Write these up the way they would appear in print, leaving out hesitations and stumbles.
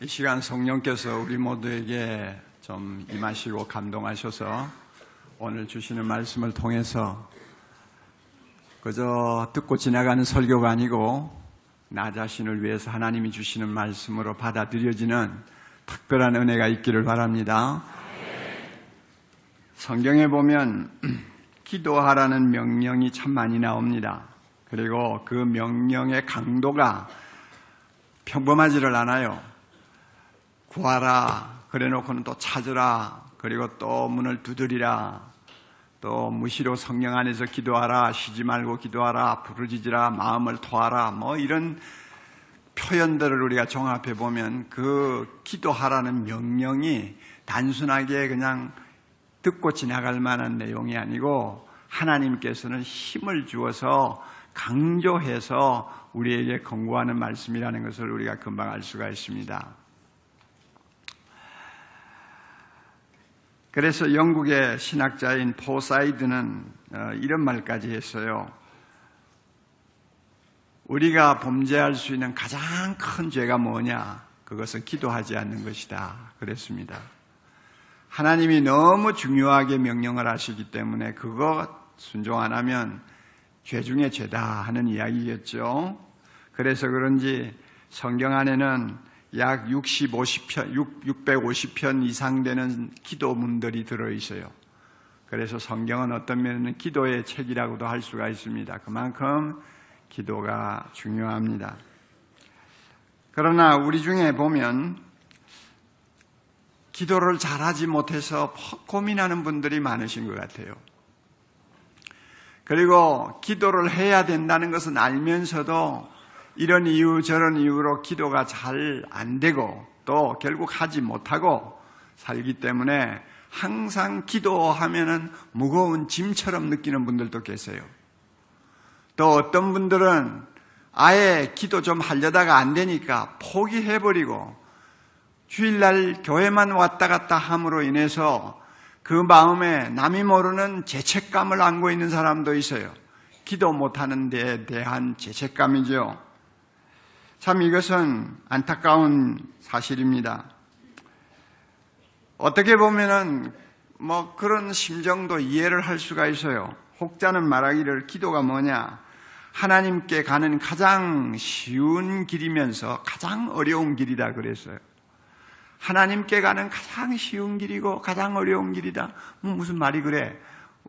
이 시간 성령께서 우리 모두에게 좀 임하시고 감동하셔서 오늘 주시는 말씀을 통해서 그저 듣고 지나가는 설교가 아니고 나 자신을 위해서 하나님이 주시는 말씀으로 받아들여지는 특별한 은혜가 있기를 바랍니다. 성경에 보면 기도하라는 명령이 참 많이 나옵니다. 그리고 그 명령의 강도가 평범하지를 않아요. 구하라, 그래 놓고는 또 찾으라, 그리고 또 문을 두드리라, 또 무시로 성령 안에서 기도하라, 쉬지 말고 기도하라, 부르짖으라, 마음을 토하라, 이런 표현들을 우리가 종합해 보면 그 기도하라는 명령이 단순하게 그냥 듣고 지나갈 만한 내용이 아니고 하나님께서는 힘을 주어서 강조해서 우리에게 권고하는 말씀이라는 것을 우리가 금방 알 수가 있습니다. 그래서 영국의 신학자인 포사이드는 이런 말까지 했어요. 우리가 범죄할 수 있는 가장 큰 죄가 뭐냐? 그것은 기도하지 않는 것이다. 그랬습니다. 하나님이 너무 중요하게 명령을 하시기 때문에 그거 순종 안 하면 죄 중에 죄다 하는 이야기겠죠. 그래서 그런지 성경 안에는 약 650편 이상 되는 기도문들이 들어있어요. 그래서 성경은 어떤 면에는 기도의 책이라고도 할 수가 있습니다. 그만큼 기도가 중요합니다. 그러나 우리 중에 보면 기도를 잘하지 못해서 고민하는 분들이 많으신 것 같아요. 그리고 기도를 해야 된다는 것은 알면서도 이런 이유 저런 이유로 기도가 잘 안 되고 또 결국 하지 못하고 살기 때문에 항상 기도하면은 무거운 짐처럼 느끼는 분들도 계세요. 또 어떤 분들은 아예 기도 좀 하려다가 안 되니까 포기해버리고 주일날 교회만 왔다 갔다 함으로 인해서 그 마음에 남이 모르는 죄책감을 안고 있는 사람도 있어요. 기도 못하는 데에 대한 죄책감이죠. 참 이것은 안타까운 사실입니다. 어떻게 보면은 그런 심정도 이해를 할 수가 있어요. 혹자는 말하기를 기도가 뭐냐? 하나님께 가는 가장 쉬운 길이면서 가장 어려운 길이다 그랬어요. 하나님께 가는 가장 쉬운 길이고 가장 어려운 길이다. 무슨 말이 그래?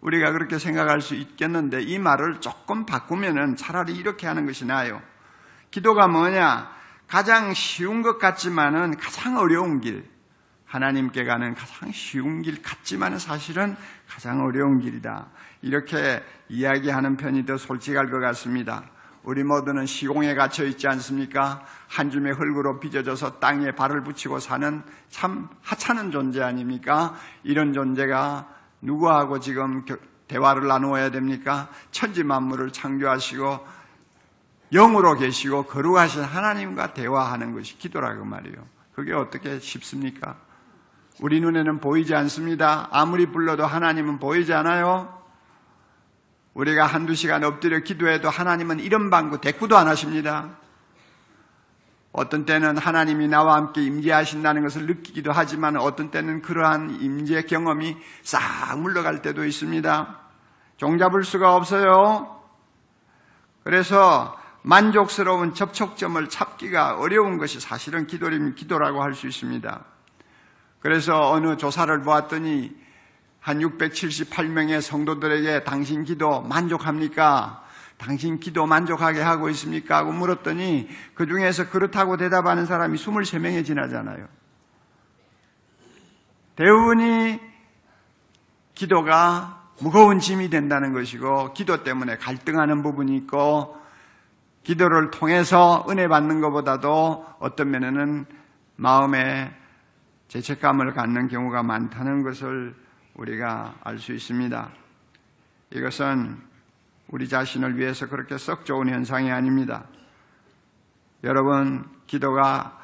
우리가 그렇게 생각할 수 있겠는데 이 말을 조금 바꾸면은 차라리 이렇게 하는 것이 나아요. 기도가 뭐냐? 가장 쉬운 것 같지만은 가장 어려운 길. 하나님께 가는 가장 쉬운 길 같지만은 사실은 가장 어려운 길이다. 이렇게 이야기하는 편이 더 솔직할 것 같습니다. 우리 모두는 시공에 갇혀 있지 않습니까? 한 줌의 흙으로 빚어져서 땅에 발을 붙이고 사는 참 하찮은 존재 아닙니까? 이런 존재가 누구하고 지금 대화를 나누어야 됩니까? 천지 만물을 창조하시고 영으로 계시고 거룩하신 하나님과 대화하는 것이 기도라고 말이에요. 그게 어떻게 쉽습니까? 우리 눈에는 보이지 않습니다. 아무리 불러도 하나님은 보이지 않아요. 우리가 한두 시간 엎드려 기도해도 하나님은 이런 방구 대꾸도 안 하십니다. 어떤 때는 하나님이 나와 함께 임재하신다는 것을 느끼기도 하지만 어떤 때는 그러한 임재 경험이 싹 물러갈 때도 있습니다. 종잡을 수가 없어요. 그래서 만족스러운 접촉점을 찾기가 어려운 것이 사실은 기도라고 할 수 있습니다. 그래서 어느 조사를 보았더니 한 678명의 성도들에게 당신 기도 만족합니까? 당신 기도 만족하게 하고 있습니까? 하고 물었더니 그 중에서 그렇다고 대답하는 사람이 23명에 지나잖아요. 대부분이 기도가 무거운 짐이 된다는 것이고 기도 때문에 갈등하는 부분이 있고 기도를 통해서 은혜 받는 것보다도 어떤 면에는 마음에 죄책감을 갖는 경우가 많다는 것을 우리가 알 수 있습니다. 이것은 우리 자신을 위해서 그렇게 썩 좋은 현상이 아닙니다. 여러분, 기도가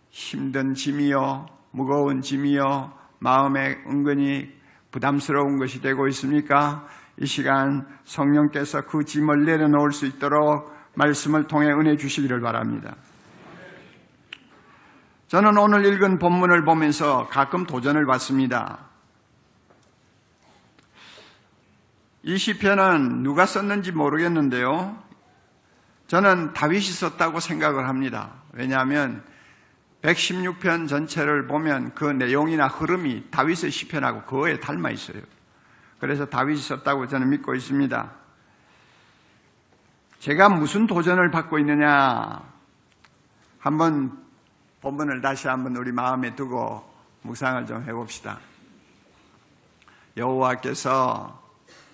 힘든 짐이요, 무거운 짐이요, 마음에 은근히 부담스러운 것이 되고 있습니까? 이 시간 성령께서 그 짐을 내려놓을 수 있도록 말씀을 통해 은혜 주시기를 바랍니다. 저는 오늘 읽은 본문을 보면서 가끔 도전을 받습니다. 이 시편은 누가 썼는지 모르겠는데요. 저는 다윗이 썼다고 생각을 합니다. 왜냐하면 116편 전체를 보면 그 내용이나 흐름이 다윗의 시편하고 거의 닮아 있어요. 그래서 다윗이 썼다고 저는 믿고 있습니다. 제가 무슨 도전을 받고 있느냐, 한번 본문을 다시 한번 우리 마음에 두고 묵상을 좀 해봅시다. 여호와께서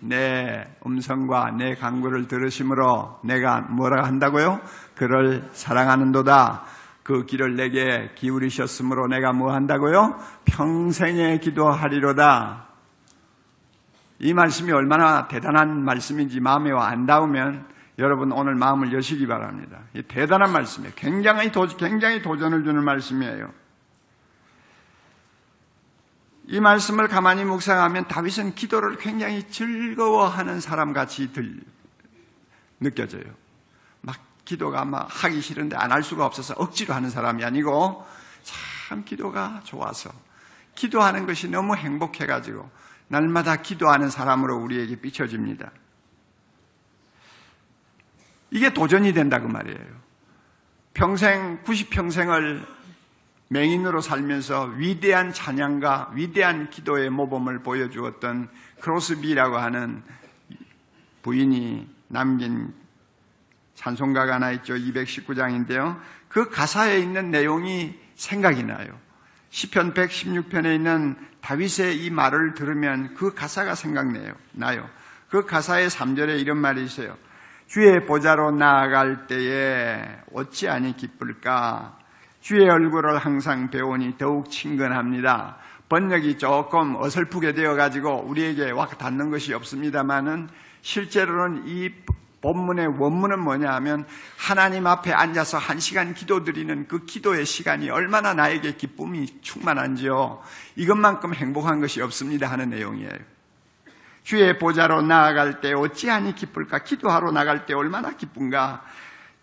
내 음성과 내 간구를 들으심으로 내가 뭐라 한다고요? 그를 사랑하는도다. 그 길을 내게 기울이셨으므로 내가 뭐 한다고요? 평생에 기도하리로다. 이 말씀이 얼마나 대단한 말씀인지 마음에 안 닿으면 여러분 오늘 마음을 여시기 바랍니다. 이 대단한 말씀이에요. 굉장히 도전을 주는 말씀이에요. 이 말씀을 가만히 묵상하면 다윗은 기도를 굉장히 즐거워하는 사람같이 느껴져요. 막 기도가 막 하기 싫은데 안 할 수가 없어서 억지로 하는 사람이 아니고 참 기도가 좋아서 기도하는 것이 너무 행복해가지고 날마다 기도하는 사람으로 우리에게 비춰집니다. 이게 도전이 된다 그 말이에요. 평생 90평생을 맹인으로 살면서 위대한 찬양과 위대한 기도의 모범을 보여주었던 크로스비라고 하는 부인이 남긴 찬송가가 하나 있죠. 219장인데요. 그 가사에 있는 내용이 생각이 나요. 시편 116편에 있는 다윗의 이 말을 들으면 그 가사가 생각나요. 그 가사의 3절에 이런 말이 있어요. 주의 보좌로 나아갈 때에 어찌하니 기쁠까? 주의 얼굴을 항상 배우니 더욱 친근합니다. 번역이 조금 어설프게 되어가지고 우리에게 와 닿는 것이 없습니다만은 실제로는 이 본문의 원문은 뭐냐 하면 하나님 앞에 앉아서 1시간 기도드리는 그 기도의 시간이 얼마나 나에게 기쁨이 충만한지요. 이것만큼 행복한 것이 없습니다 하는 내용이에요. 주의 보좌로 나아갈 때 어찌하니 기쁠까? 기도하러 나갈 때 얼마나 기쁜가?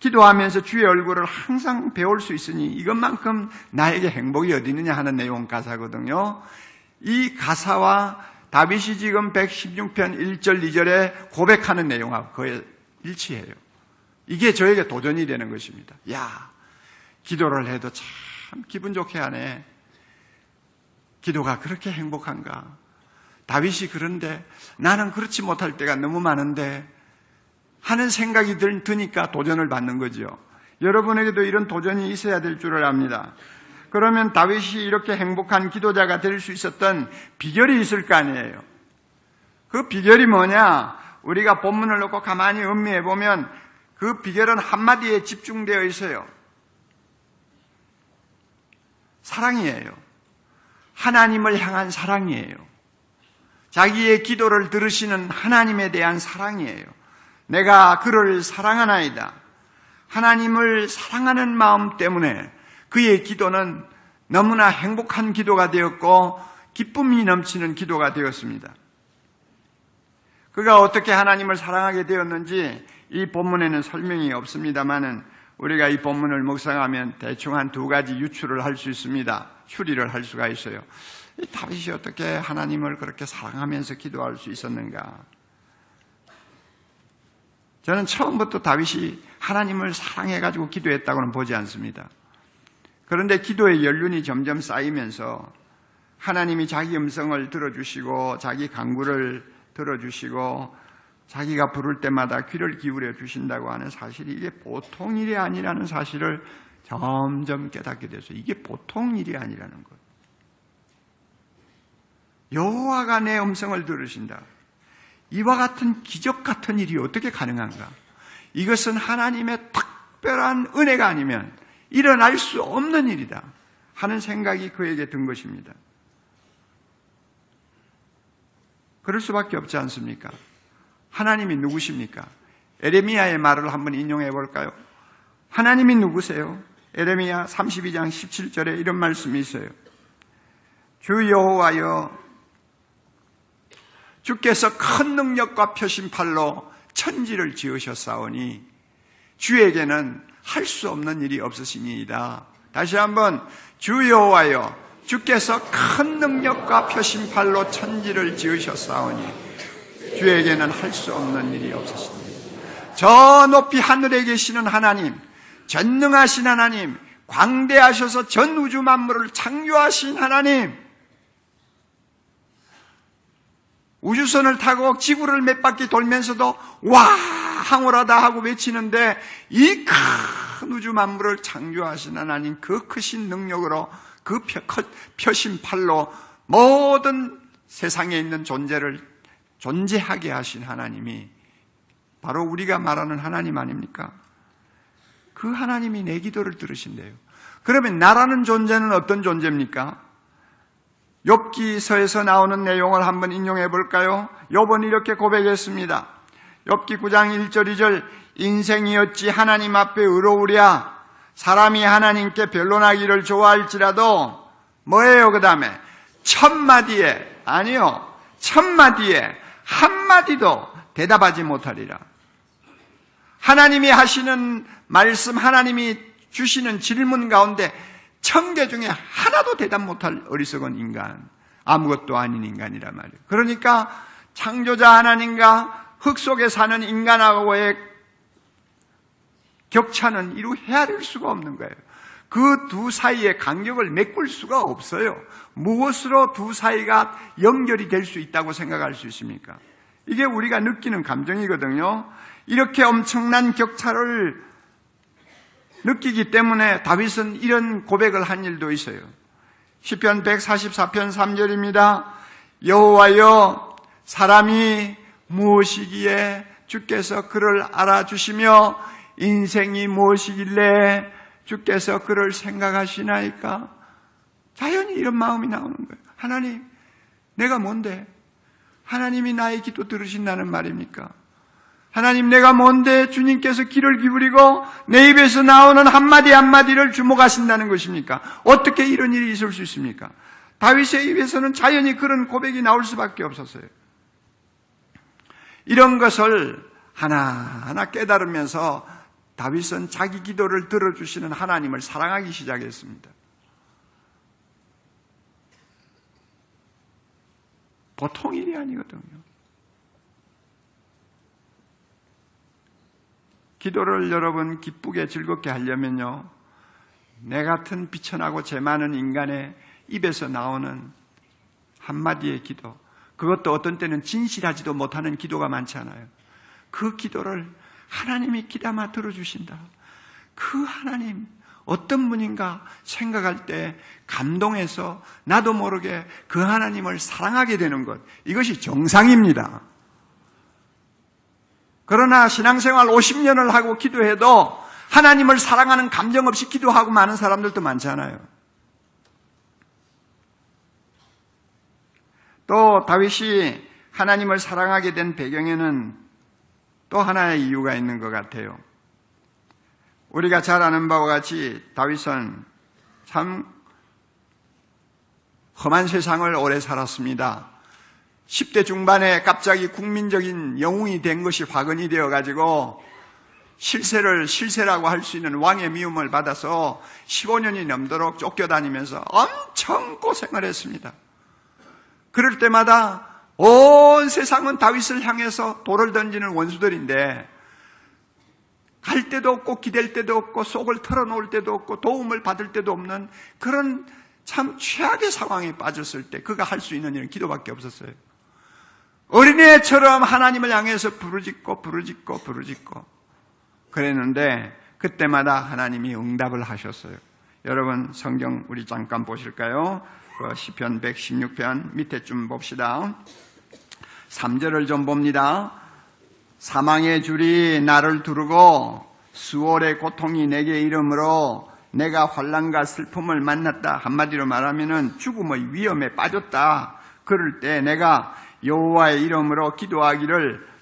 기도하면서 주의 얼굴을 항상 배울 수 있으니 이것만큼 나에게 행복이 어디 있느냐 하는 내용 가사거든요. 이 가사와 다윗이 지금 116편 1절 2절에 고백하는 내용하고 거의 일치해요. 이게 저에게 도전이 되는 것입니다. 야, 기도를 해도 참 기분 좋게 하네. 기도가 그렇게 행복한가? 다윗이 그런데 나는 그렇지 못할 때가 너무 많은데 하는 생각이 드니까 도전을 받는 거죠. 여러분에게도 이런 도전이 있어야 될 줄을 압니다. 그러면 다윗이 이렇게 행복한 기도자가 될 수 있었던 비결이 있을 거 아니에요. 그 비결이 뭐냐? 우리가 본문을 놓고 가만히 음미해 보면 그 비결은 한마디에 집중되어 있어요. 사랑이에요. 하나님을 향한 사랑이에요. 자기의 기도를 들으시는 하나님에 대한 사랑이에요. 내가 그를 사랑하나이다. 하나님을 사랑하는 마음 때문에 그의 기도는 너무나 행복한 기도가 되었고 기쁨이 넘치는 기도가 되었습니다. 그가 어떻게 하나님을 사랑하게 되었는지 이 본문에는 설명이 없습니다만은 우리가 이 본문을 묵상하면 대충 한 2가지 유추를 할 수 있습니다. 추리를 할 수가 있어요. 이 다윗이 어떻게 하나님을 그렇게 사랑하면서 기도할 수 있었는가? 저는 처음부터 다윗이 하나님을 사랑해가지고 기도했다고는 보지 않습니다. 그런데 기도의 연륜이 점점 쌓이면서 하나님이 자기 음성을 들어주시고 자기 간구를 들어주시고 자기가 부를 때마다 귀를 기울여 주신다고 하는 사실이 이게 보통 일이 아니라는 사실을 점점 깨닫게 돼서 이게 보통 일이 아니라는 것. 여호와가 내 음성을 들으신다. 이와 같은 기적 같은 일이 어떻게 가능한가? 이것은 하나님의 특별한 은혜가 아니면 일어날 수 없는 일이다 하는 생각이 그에게 든 것입니다. 그럴 수밖에 없지 않습니까? 하나님이 누구십니까? 에레미야의 말을 한번 인용해 볼까요? 하나님이 누구세요? 에레미야 32장 17절에 이런 말씀이 있어요. 주 여호와여, 주께서 큰 능력과 표심팔로 천지를 지으셨사오니 주에게는 할 수 없는 일이 없으시니이다. 다시 한번 주 여호와여 주께서 큰 능력과 표심팔로 천지를 지으셨사오니 주에게는 할 수 없는 일이 없으시니 저 높이 하늘에 계시는 하나님, 전능하신 하나님, 광대하셔서 전 우주 만물을 창조하신 하나님, 우주선을 타고 지구를 몇 바퀴 돌면서도 와 황홀하다 하고 외치는데 이 큰 우주 만물을 창조하신 하나님, 그 크신 능력으로 그 표심팔로 모든 세상에 있는 존재를 존재하게 하신 하나님이 바로 우리가 말하는 하나님 아닙니까? 그 하나님이 내 기도를 들으신대요. 그러면 나라는 존재는 어떤 존재입니까? 욥기서에서 나오는 내용을 한번 인용해 볼까요? 욥은 이렇게 고백했습니다. 욥기 9장 1절 2절 인생이 어찌 하나님 앞에 의로우랴. 사람이 하나님께 변론하기를 좋아할지라도 뭐예요? 그 다음에 천마디에, 아니요, 천마디에 한마디도 대답하지 못하리라. 하나님이 하시는 말씀, 하나님이 주시는 질문 가운데 1000개 중에 하나도 대답 못할 어리석은 인간, 아무것도 아닌 인간이란 말이에요. 그러니까 창조자 하나님과 흙 속에 사는 인간하고의 격차는 이루 헤아릴 수가 없는 거예요. 그 두 사이의 간격을 메꿀 수가 없어요. 무엇으로 두 사이가 연결이 될 수 있다고 생각할 수 있습니까? 이게 우리가 느끼는 감정이거든요. 이렇게 엄청난 격차를 느끼기 때문에 다윗은 이런 고백을 한 일도 있어요. 시편 144편 3절입니다. 여호와여 사람이 무엇이기에 주께서 그를 알아주시며 인생이 무엇이길래 주께서 그를 생각하시나이까? 자연히 이런 마음이 나오는 거예요. 하나님, 내가 뭔데? 하나님이 나의 기도 들으신다는 말입니까? 하나님, 내가 뭔데 주님께서 귀를 기울이고 내 입에서 나오는 한마디 한마디를 주목하신다는 것입니까? 어떻게 이런 일이 있을 수 있습니까? 다윗의 입에서는 자연히 그런 고백이 나올 수밖에 없었어요. 이런 것을 하나하나 깨달으면서 다윗은 자기 기도를 들어주시는 하나님을 사랑하기 시작했습니다. 보통 일이 아니거든요. 기도를 여러분 기쁘게 즐겁게 하려면요, 내 같은 비천하고 죄 많은 인간의 입에서 나오는 한마디의 기도, 그것도 어떤 때는 진실하지도 못하는 기도가 많잖아요. 그 기도를 하나님이 귀담아 들어주신다. 그 하나님 어떤 분인가 생각할 때 감동해서 나도 모르게 그 하나님을 사랑하게 되는 것, 이것이 정상입니다. 그러나 신앙생활 50년을 하고 기도해도 하나님을 사랑하는 감정 없이 기도하고 많은 사람들도 많잖아요. 또 다윗이 하나님을 사랑하게 된 배경에는 또 하나의 이유가 있는 것 같아요. 우리가 잘 아는 바와 같이 다윗은 참 험한 세상을 오래 살았습니다. 10대 중반에 갑자기 국민적인 영웅이 된 것이 화근이 되어가지고 실세라고 할 수 있는 왕의 미움을 받아서 15년이 넘도록 쫓겨다니면서 엄청 고생을 했습니다. 그럴 때마다 온 세상은 다윗을 향해서 돌을 던지는 원수들인데 갈 데도 없고 기댈 데도 없고 속을 털어놓을 데도 없고 도움을 받을 데도 없는 그런 참 최악의 상황에 빠졌을 때 그가 할 수 있는 일은 기도밖에 없었어요. 어린애처럼 하나님을 향해서 부르짖고 그랬는데 그때마다 하나님이 응답을 하셨어요. 여러분 성경 우리 잠깐 보실까요? 시편 116편 밑에 좀 봅시다. 3절을 좀 봅니다. 사망의 줄이 나를 두르고 수월의 고통이 내게 이름으로 내가 환난과 슬픔을 만났다. 한마디로 말하면은 죽음의 위험에 빠졌다. 그럴 때 내가 여호와의 이름으로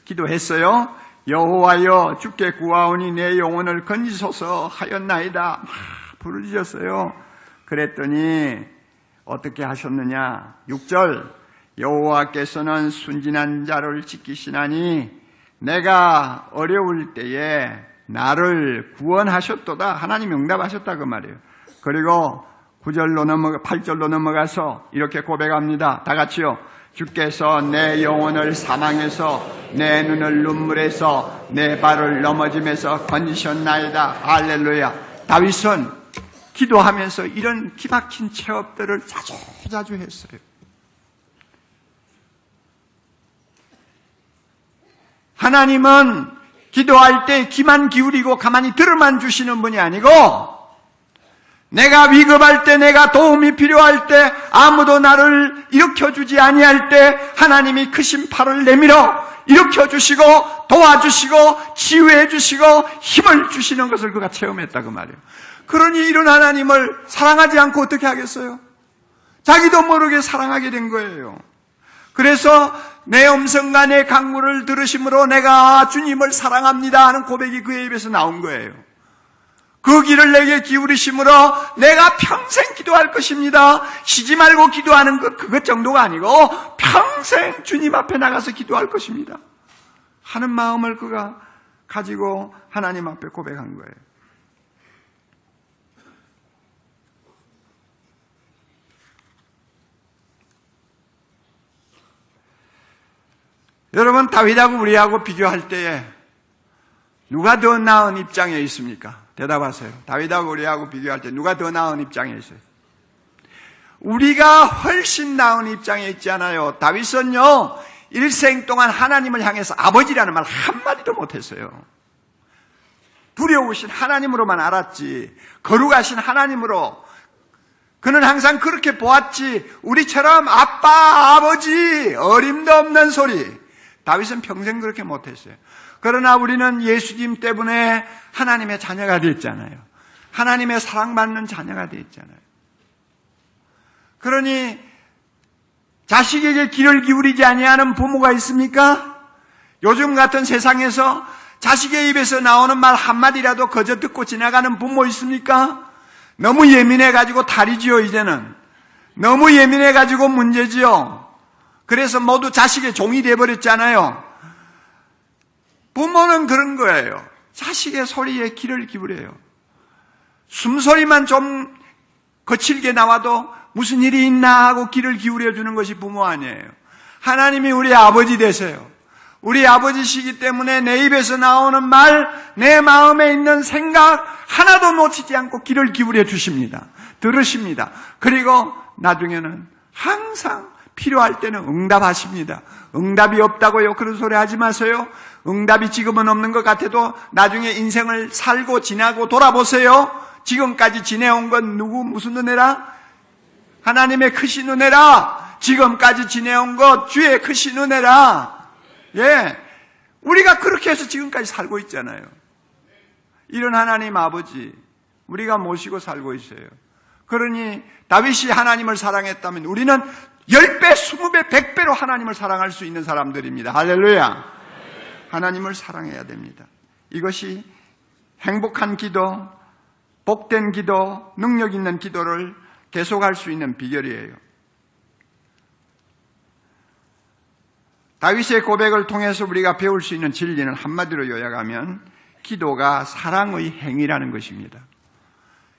기도했어요. 여호와여 주께 구하오니 내 영혼을 건지소서 하였나이다. 막 부르짖었어요. 그랬더니 어떻게 하셨느냐? 6절 여호와께서는 순진한 자를 지키시나니 내가 어려울 때에 나를 구원하셨도다. 하나님이 응답하셨다 그 말이에요. 그리고 8절로 넘어가서 이렇게 고백합니다. 다 같이요. 주께서 내 영혼을 사망에서 내 눈을 눈물에서 내 발을 넘어짐에서 건지셨나이다. 할렐루야. 다윗은 기도하면서 이런 기막힌 체험들을 자주 했어요. 하나님은 기도할 때 귀만 기울이고 가만히 들어만 주시는 분이 아니고 내가 위급할 때, 내가 도움이 필요할 때, 아무도 나를 일으켜주지 아니할 때 하나님이 크신 팔을 내밀어 일으켜주시고 도와주시고 치유해주시고 힘을 주시는 것을 그가 체험했다 그 말이에요. 그러니 이런 하나님을 사랑하지 않고 어떻게 하겠어요? 자기도 모르게 사랑하게 된 거예요. 그래서 내 음성과 내 강구를 들으심으로 내가 주님을 사랑합니다 하는 고백이 그의 입에서 나온 거예요. 그 길을 내게 기울이심으로 내가 평생 기도할 것입니다. 쉬지 말고 기도하는 그것 정도가 아니고 평생 주님 앞에 나가서 기도할 것입니다 하는 마음을 그가 가지고 하나님 앞에 고백한 거예요. 여러분, 다윗하고 우리하고 비교할 때에 누가 더 나은 입장에 있습니까? 대답하세요. 다윗하고 우리하고 비교할 때 누가 더 나은 입장에 있어요? 우리가 훨씬 나은 입장에 있지 않아요. 다윗은요, 일생 동안 하나님을 향해서 아버지라는 말 한마디도 못했어요. 두려우신 하나님으로만 알았지, 거룩하신 하나님으로 그는 항상 그렇게 보았지, 우리처럼 아빠, 아버지, 어림도 없는 소리, 다윗은 평생 그렇게 못했어요. 그러나 우리는 예수님 때문에 하나님의 자녀가 됐잖아요. 하나님의 사랑받는 자녀가 됐잖아요. 그러니 자식에게 귀를 기울이지 아니하는 부모가 있습니까? 요즘 같은 세상에서 자식의 입에서 나오는 말 한마디라도 거저 듣고 지나가는 부모 있습니까? 너무 예민해가지고 탈이지요. 이제는 너무 예민해가지고 문제지요. 그래서 모두 자식의 종이 돼버렸잖아요. 부모는 그런 거예요. 자식의 소리에 귀를 기울여요. 숨소리만 좀 거칠게 나와도 무슨 일이 있나 하고 귀를 기울여주는 것이 부모 아니에요. 하나님이 우리 아버지 되세요. 우리 아버지시기 때문에 내 입에서 나오는 말, 내 마음에 있는 생각 하나도 놓치지 않고 귀를 기울여 주십니다. 들으십니다. 그리고 나중에는 항상 필요할 때는 응답하십니다. 응답이 없다고요? 그런 소리 하지 마세요. 응답이 지금은 없는 것 같아도 나중에 인생을 살고 지나고 돌아보세요. 지금까지 지내온 건 무슨 은혜라? 하나님의 크신 은혜라. 지금까지 지내온 것 주의 크신 은혜라. 예, 우리가 그렇게 해서 지금까지 살고 있잖아요. 이런 하나님 아버지 우리가 모시고 살고 있어요. 그러니 다윗이 하나님을 사랑했다면 우리는 10배, 20배, 100배로 하나님을 사랑할 수 있는 사람들입니다. 할렐루야. 하나님을 사랑해야 됩니다. 이것이 행복한 기도, 복된 기도, 능력 있는 기도를 계속할 수 있는 비결이에요. 다윗의 고백을 통해서 우리가 배울 수 있는 진리는 한마디로 요약하면 기도가 사랑의 행위라는 것입니다.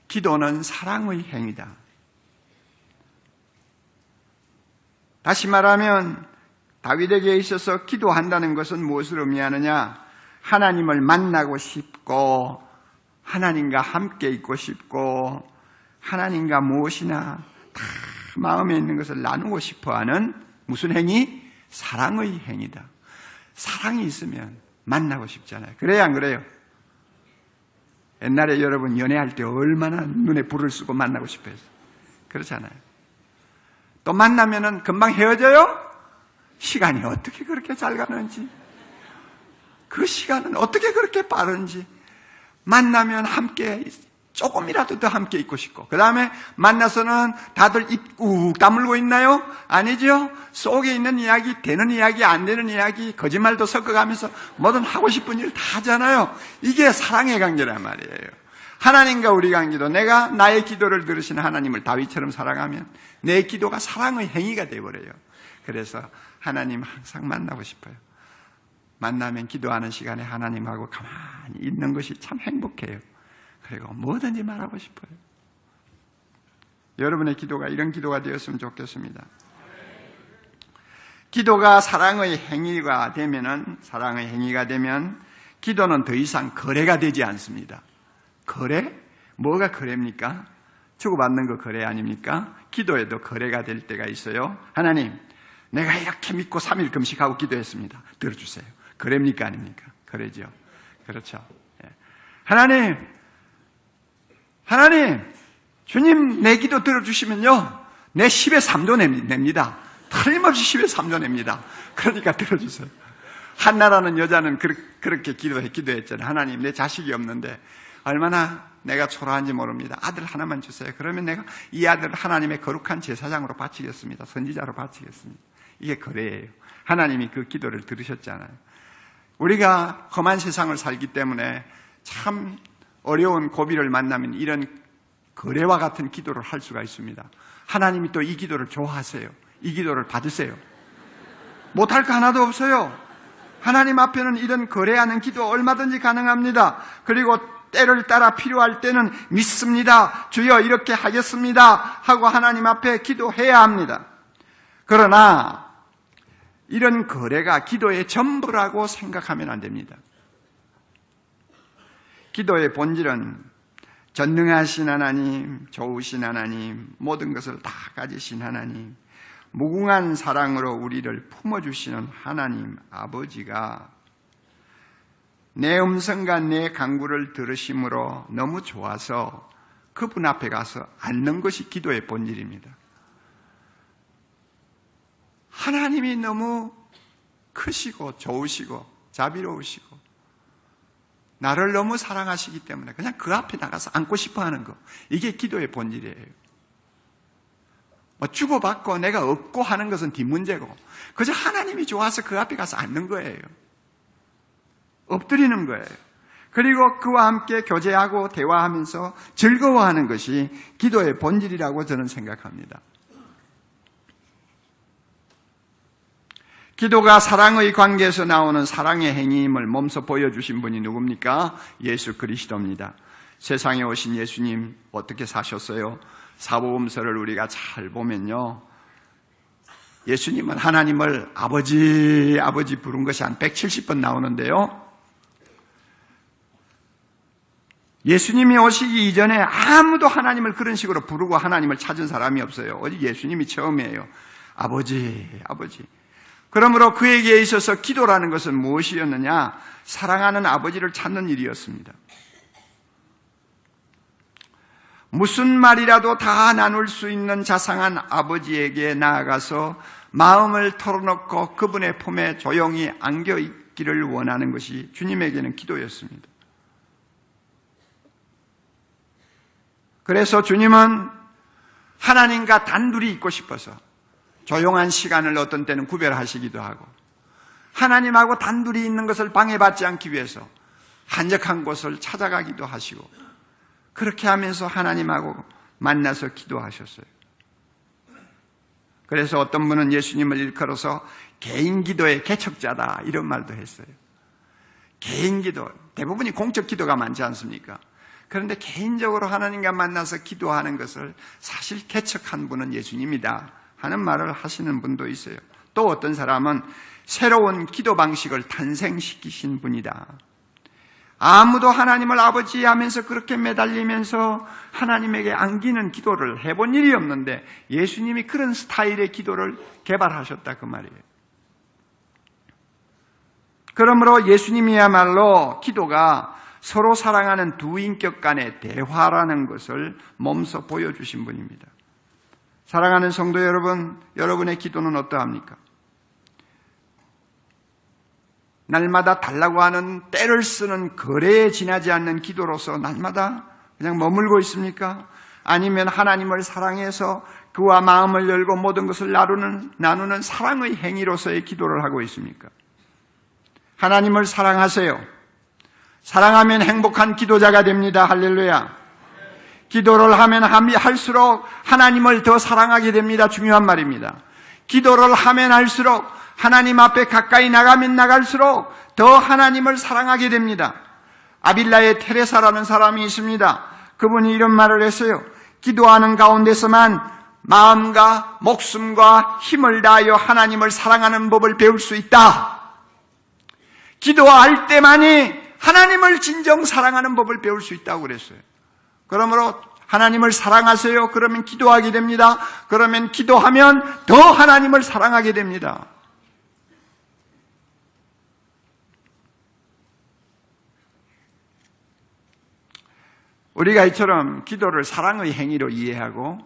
기도는 사랑의 행위다. 다시 말하면 다윗에게 있어서 기도한다는 것은 무엇을 의미하느냐? 하나님을 만나고 싶고 하나님과 함께 있고 싶고 하나님과 무엇이나 다 마음에 있는 것을 나누고 싶어하는 무슨 행위? 사랑의 행위다. 사랑이 있으면 만나고 싶잖아요. 그래야 안 그래요? 옛날에 여러분 연애할 때 얼마나 눈에 불을 쓰고 만나고 싶어 했어요. 그렇잖아요. 또 만나면은 금방 헤어져요? 시간이 어떻게 그렇게 잘 가는지, 그 시간은 어떻게 그렇게 빠른지, 만나면 함께 조금이라도 더 함께 있고 싶고, 그 다음에 만나서는 다들 입 꾹 다물고 있나요? 아니죠? 속에 있는 이야기, 되는 이야기, 안 되는 이야기, 거짓말도 섞어가면서 뭐든 하고 싶은 일 다 하잖아요. 이게 사랑의 관계란 말이에요. 하나님과 우리 관계도 내가 나의 기도를 들으시는 하나님을 다윗처럼 사랑하면 내 기도가 사랑의 행위가 되어버려요. 그래서 하나님 항상 만나고 싶어요. 만나면 기도하는 시간에 하나님하고 가만히 있는 것이 참 행복해요. 그리고 뭐든지 말하고 싶어요. 여러분의 기도가 이런 기도가 되었으면 좋겠습니다. 기도가 사랑의 행위가 되면 기도는 더 이상 거래가 되지 않습니다. 거래? 뭐가 거래입니까? 주고받는 거 거래 아닙니까? 기도에도 거래가 될 때가 있어요. 하나님, 내가 이렇게 믿고 3일 금식하고 기도했습니다. 들어주세요. 거래입니까 아닙니까? 거래죠. 그렇죠. 하나님, 주님 내 기도 들어주시면요, 내 10의 3조 냅니다. 틀림없이 10의 3조 냅니다. 그러니까 들어주세요. 한나라는 여자는 그렇게 기도했잖아요. 하나님, 내 자식이 없는데 얼마나 내가 초라한지 모릅니다. 아들 하나만 주세요. 그러면 내가 이 아들을 하나님의 거룩한 제사장으로 바치겠습니다. 선지자로 바치겠습니다. 이게 거래예요. 하나님이 그 기도를 들으셨잖아요. 우리가 험한 세상을 살기 때문에 참 어려운 고비를 만나면 이런 거래와 같은 기도를 할 수가 있습니다. 하나님이 또 이 기도를 좋아하세요. 이 기도를 받으세요. 못할 거 하나도 없어요. 하나님 앞에는 이런 거래하는 기도 얼마든지 가능합니다. 그리고 때를 따라 필요할 때는 믿습니다. 주여 이렇게 하겠습니다 하고 하나님 앞에 기도해야 합니다. 그러나 이런 거래가 기도의 전부라고 생각하면 안 됩니다. 기도의 본질은 전능하신 하나님, 좋으신 하나님, 모든 것을 다 가지신 하나님, 무궁한 사랑으로 우리를 품어주시는 하나님 아버지가 내 음성과 내 간구를 들으심으로 너무 좋아서 그분 앞에 가서 앉는 것이 기도의 본질입니다. 하나님이 너무 크시고 좋으시고 자비로우시고 나를 너무 사랑하시기 때문에 그냥 그 앞에 나가서 앉고 싶어 하는 거, 이게 기도의 본질이에요. 주고받고 내가 얻고 하는 것은 뒷문제고 그저 하나님이 좋아서 그 앞에 가서 앉는 거예요. 엎드리는 거예요. 그리고 그와 함께 교제하고 대화하면서 즐거워하는 것이 기도의 본질이라고 저는 생각합니다. 기도가 사랑의 관계에서 나오는 사랑의 행위임을 몸소 보여주신 분이 누굽니까? 예수 그리스도입니다. 세상에 오신 예수님 어떻게 사셨어요? 사복음서를 우리가 잘 보면요, 예수님은 하나님을 아버지 부른 것이 한 170번 나오는데요, 예수님이 오시기 이전에 아무도 하나님을 그런 식으로 부르고 하나님을 찾은 사람이 없어요. 오직 예수님이 처음이에요. 아버지. 그러므로 그에게 있어서 기도라는 것은 무엇이었느냐? 사랑하는 아버지를 찾는 일이었습니다. 무슨 말이라도 다 나눌 수 있는 자상한 아버지에게 나아가서 마음을 털어놓고 그분의 품에 조용히 안겨 있기를 원하는 것이 주님에게는 기도였습니다. 그래서 주님은 하나님과 단둘이 있고 싶어서 조용한 시간을 어떤 때는 구별하시기도 하고, 하나님하고 단둘이 있는 것을 방해받지 않기 위해서 한적한 곳을 찾아가기도 하시고, 그렇게 하면서 하나님하고 만나서 기도하셨어요. 그래서 어떤 분은 예수님을 일컬어서 개인 기도의 개척자다 이런 말도 했어요. 개인 기도, 대부분이 공적 기도가 많지 않습니까? 그런데 개인적으로 하나님과 만나서 기도하는 것을 사실 개척한 분은 예수님이다 하는 말을 하시는 분도 있어요. 또 어떤 사람은 새로운 기도 방식을 탄생시키신 분이다. 아무도 하나님을 아버지 하면서 그렇게 매달리면서 하나님에게 안기는 기도를 해본 일이 없는데 예수님이 그런 스타일의 기도를 개발하셨다 그 말이에요. 그러므로 예수님이야말로 기도가 서로 사랑하는 두 인격 간의 대화라는 것을 몸소 보여주신 분입니다. 사랑하는 성도 여러분, 여러분의 기도는 어떠합니까? 날마다 달라고 하는 때를 쓰는 거래에 지나지 않는 기도로서 날마다 그냥 머물고 있습니까? 아니면 하나님을 사랑해서 그와 마음을 열고 모든 것을 나누는 사랑의 행위로서의 기도를 하고 있습니까? 하나님을 사랑하세요. 사랑하면 행복한 기도자가 됩니다. 할렐루야. 기도를 하면 할수록 하나님을 더 사랑하게 됩니다. 중요한 말입니다. 기도를 하면 할수록 하나님 앞에 가까이 나가면 나갈수록 더 하나님을 사랑하게 됩니다. 아빌라의 테레사라는 사람이 있습니다. 그분이 이런 말을 했어요. 기도하는 가운데서만 마음과 목숨과 힘을 다하여 하나님을 사랑하는 법을 배울 수 있다. 기도할 때만이 하나님을 진정 사랑하는 법을 배울 수 있다고 그랬어요. 그러므로 하나님을 사랑하세요. 그러면 기도하게 됩니다. 그러면 기도하면 더 하나님을 사랑하게 됩니다. 우리가 이처럼 기도를 사랑의 행위로 이해하고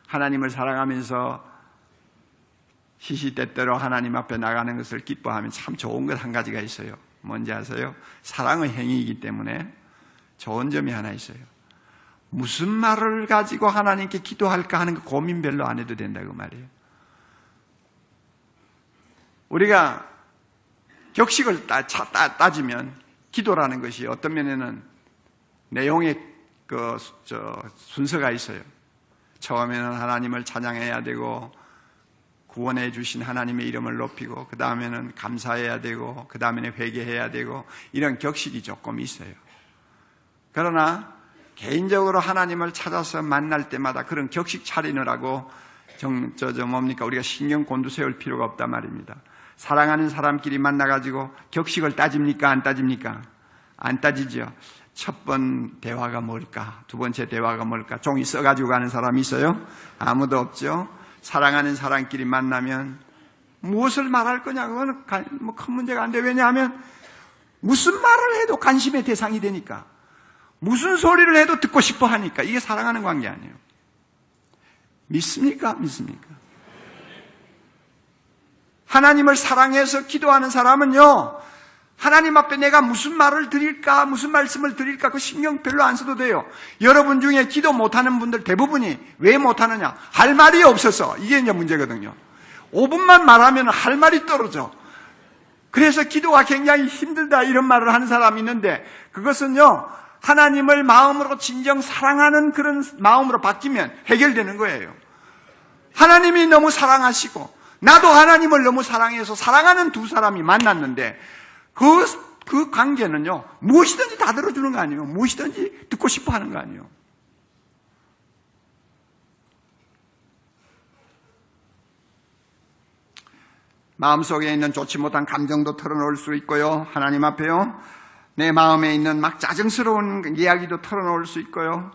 하나님을 사랑하면서 시시때때로 하나님 앞에 나가는 것을 기뻐하면 참 좋은 것 한 가지가 있어요. 뭔지 아세요? 사랑의 행위이기 때문에 좋은 점이 하나 있어요. 무슨 말을 가지고 하나님께 기도할까 하는 그 고민 별로 안 해도 된다고 말이에요. 우리가 격식을 따지면 기도라는 것이 어떤 면에는 내용의 순서가 있어요. 처음에는 하나님을 찬양해야 되고 구원해 주신 하나님의 이름을 높이고 그 다음에는 감사해야 되고 그 다음에는 회개해야 되고 이런 격식이 조금 있어요. 그러나 개인적으로 하나님을 찾아서 만날 때마다 그런 격식 차리느라고 우리가 신경 곤두세울 필요가 없단 말입니다. 사랑하는 사람끼리 만나가지고 격식을 따집니까? 안 따집니까? 안 따지죠. 첫 번 대화가 뭘까? 두 번째 대화가 뭘까? 종이 써가지고 가는 사람이 있어요? 아무도 없죠. 사랑하는 사람끼리 만나면 무엇을 말할 거냐? 그거는 큰 문제가 안 돼. 왜냐하면 무슨 말을 해도 관심의 대상이 되니까, 무슨 소리를 해도 듣고 싶어 하니까. 이게 사랑하는 관계 아니에요. 믿습니까? 믿습니까? 하나님을 사랑해서 기도하는 사람은요, 하나님 앞에 내가 무슨 말을 드릴까, 무슨 말씀을 드릴까, 그 신경 별로 안 써도 돼요. 여러분 중에 기도 못하는 분들 대부분이 왜 못하느냐? 할 말이 없어서. 이게 이제 문제거든요. 5분만 말하면 할 말이 떨어져. 그래서 기도가 굉장히 힘들다 이런 말을 하는 사람이 있는데, 그것은요, 하나님을 마음으로 진정 사랑하는 그런 마음으로 바뀌면 해결되는 거예요. 하나님이 너무 사랑하시고 나도 하나님을 너무 사랑해서 사랑하는 두 사람이 만났는데 그 관계는요, 무엇이든지 다 들어주는 거 아니에요. 무엇이든지 듣고 싶어 하는 거 아니에요. 마음속에 있는 좋지 못한 감정도 털어놓을 수 있고요. 하나님 앞에요. 내 마음에 있는 막 짜증스러운 이야기도 털어놓을 수 있고요.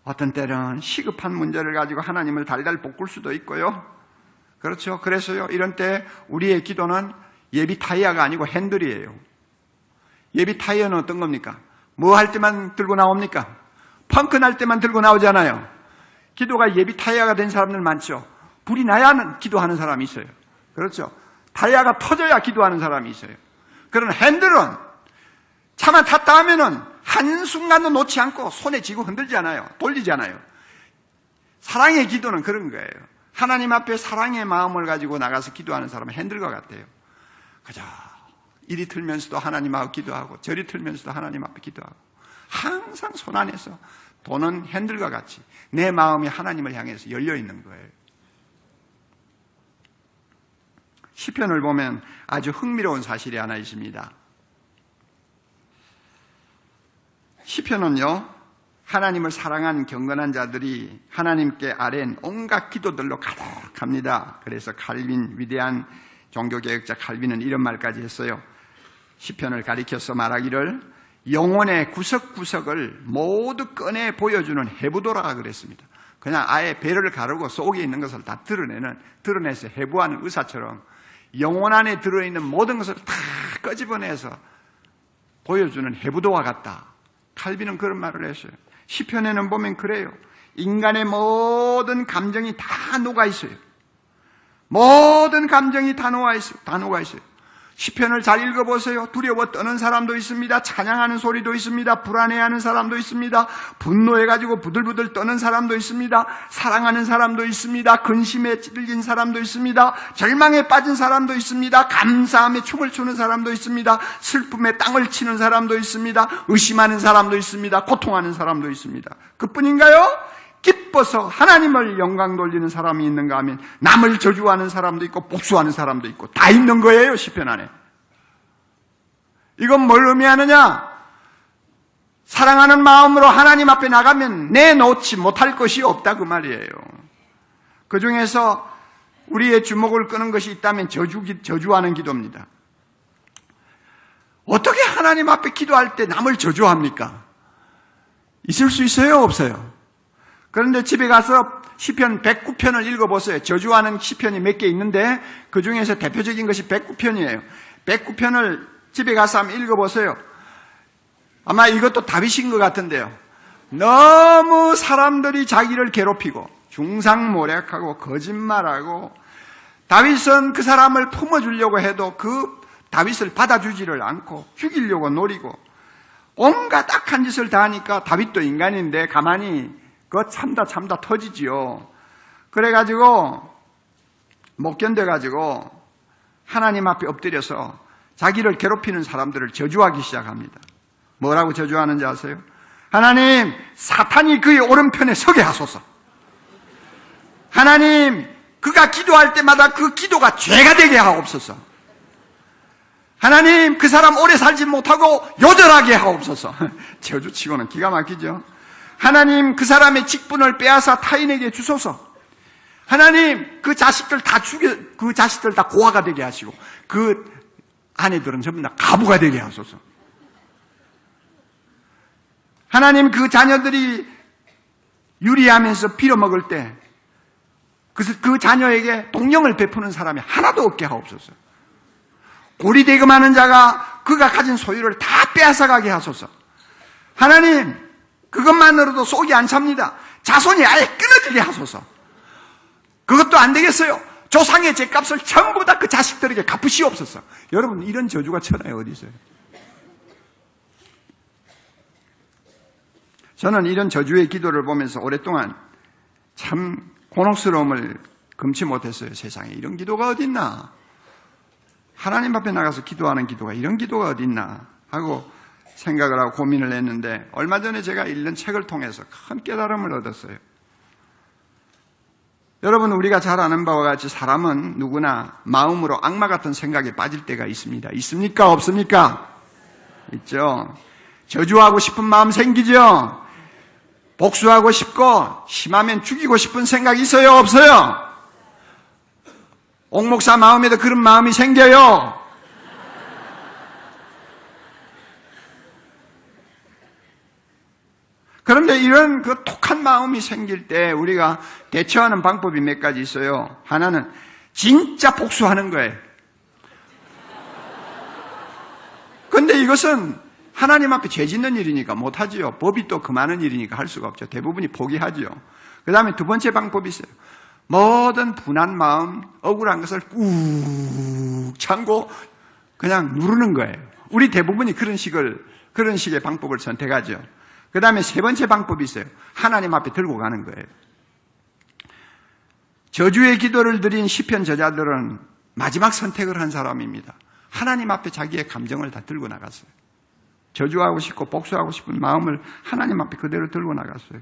어떤 때는 시급한 문제를 가지고 하나님을 달달 볶을 수도 있고요. 그렇죠. 그래서요, 이런 때 우리의 기도는 예비 타이어가 아니고 핸들이에요. 예비 타이어는 어떤 겁니까? 뭐 할 때만 들고 나옵니까? 펑크 날 때만 들고 나오잖아요. 기도가 예비 타이어가 된 사람들 많죠. 불이 나야 기도하는 사람이 있어요. 그렇죠. 타이어가 터져야 기도하는 사람이 있어요. 그런 핸들은 차만 탔다 하면은 한순간도 놓지 않고 손에 쥐고 흔들지 않아요. 돌리지 않아요. 사랑의 기도는 그런 거예요. 하나님 앞에 사랑의 마음을 가지고 나가서 기도하는 사람은 핸들과 같아요. 그저 이리 틀면서도 하나님 앞에 기도하고 저리 틀면서도 하나님 앞에 기도하고 항상 손 안에서 도는 핸들과 같이 내 마음이 하나님을 향해서 열려 있는 거예요. 시편을 보면 아주 흥미로운 사실이 하나 있습니다. 시편은요, 하나님을 사랑한 경건한 자들이 하나님께 아뢰는 온갖 기도들로 가득합니다. 그래서 칼빈, 위대한 종교개혁자 칼빈은 이런 말까지 했어요. 시편을 가리켜서 말하기를 영혼의 구석구석을 모두 꺼내 보여주는 해부도라 그랬습니다. 그냥 아예 배를 가르고 속에 있는 것을 다 드러내서 해부하는 의사처럼 영혼 안에 들어있는 모든 것을 다 끄집어내서 보여주는 해부도와 같다. 칼빈은 그런 말을 했어요. 시편에는 보면 그래요. 인간의 모든 감정이 다 녹아 있어요. 모든 감정이 다 녹아 있어요. 시편을 잘 읽어보세요. 두려워 떠는 사람도 있습니다. 찬양하는 소리도 있습니다. 불안해하는 사람도 있습니다. 분노해가지고 부들부들 떠는 사람도 있습니다. 사랑하는 사람도 있습니다. 근심에 찔린 사람도 있습니다. 절망에 빠진 사람도 있습니다. 감사함에 춤을 추는 사람도 있습니다. 슬픔에 땅을 치는 사람도 있습니다. 의심하는 사람도 있습니다. 고통하는 사람도 있습니다. 그뿐인가요? 기뻐서 하나님을 영광 돌리는 사람이 있는가 하면 남을 저주하는 사람도 있고 복수하는 사람도 있고 다 있는 거예요. 시편 안에. 이건 뭘 의미하느냐? 사랑하는 마음으로 하나님 앞에 나가면 내놓지 못할 것이 없다 그 말이에요. 그 중에서 우리의 주목을 끄는 것이 있다면 저주하는 기도입니다. 어떻게 하나님 앞에 기도할 때 남을 저주합니까? 있을 수 있어요? 없어요? 그런데 집에 가서 시편 109편을 읽어보세요. 저주하는 시편이 몇 개 있는데 그 중에서 대표적인 것이 109편이에요. 109편을 집에 가서 한번 읽어보세요. 아마 이것도 다윗인 것 같은데요. 너무 사람들이 자기를 괴롭히고 중상모략하고 거짓말하고 다윗은 그 사람을 품어주려고 해도 그 다윗을 받아주지를 않고 죽이려고 노리고 온갖 악한 짓을 다 하니까 다윗도 인간인데 가만히 그거 참다 터지지요. 그래가지고 못 견뎌가지고 하나님 앞에 엎드려서 자기를 괴롭히는 사람들을 저주하기 시작합니다. 뭐라고 저주하는지 아세요? 하나님, 사탄이 그의 오른편에 서게 하소서. 하나님, 그가 기도할 때마다 그 기도가 죄가 되게 하옵소서. 하나님, 그 사람 오래 살지 못하고 요절하게 하옵소서. 저주치고는 기가 막히죠. 하나님, 그 사람의 직분을 빼앗아 타인에게 주소서. 하나님, 그 자식들 다 고아가 되게 하시고 그 아내들은 전부 다 가부가 되게 하소서. 하나님, 그 자녀들이 유리하면서 빌어먹을 때 그 자녀에게 동령을 베푸는 사람이 하나도 없게 하옵소서. 고리대금하는 자가 그가 가진 소유를 다 빼앗아가게 하소서. 하나님, 그것만으로도 속이 안 찹니다. 자손이 아예 끊어지게 하소서. 그것도 안 되겠어요. 조상의 죄값을 전부 다 그 자식들에게 갚으시옵소서. 여러분, 이런 저주가 천하에 어디 있어요? 저는 이런 저주의 기도를 보면서 오랫동안 참 곤혹스러움을 금치 못했어요. 세상에 이런 기도가 어디 있나? 하나님 앞에 나가서 기도하는 기도가 이런 기도가 어디 있나? 하고 생각을 하고 고민을 했는데 얼마 전에 제가 읽는 책을 통해서 큰 깨달음을 얻었어요. 여러분, 우리가 잘 아는 바와 같이 사람은 누구나 마음으로 악마 같은 생각에 빠질 때가 있습니다. 있습니까? 없습니까? 있죠. 저주하고 싶은 마음 생기죠. 복수하고 싶고 심하면 죽이고 싶은 생각이 있어요? 없어요? 옥 목사 마음에도 그런 마음이 생겨요. 그런데 이런 그 독한 마음이 생길 때 우리가 대처하는 방법이 몇 가지 있어요. 하나는 진짜 복수하는 거예요. 그런데 이것은 하나님 앞에 죄 짓는 일이니까 못하지요. 법이 또 금하는 일이니까 할 수가 없죠. 대부분이 포기하지요. 그 다음에 두 번째 방법이 있어요. 모든 분한 마음, 억울한 것을 꾹 참고 그냥 누르는 거예요. 우리 대부분이 그런 식의 방법을 선택하죠. 그 다음에 세 번째 방법이 있어요. 하나님 앞에 들고 가는 거예요. 저주의 기도를 드린 시편 저자들은 마지막 선택을 한 사람입니다. 하나님 앞에 자기의 감정을 다 들고 나갔어요. 저주하고 싶고 복수하고 싶은 마음을 하나님 앞에 그대로 들고 나갔어요.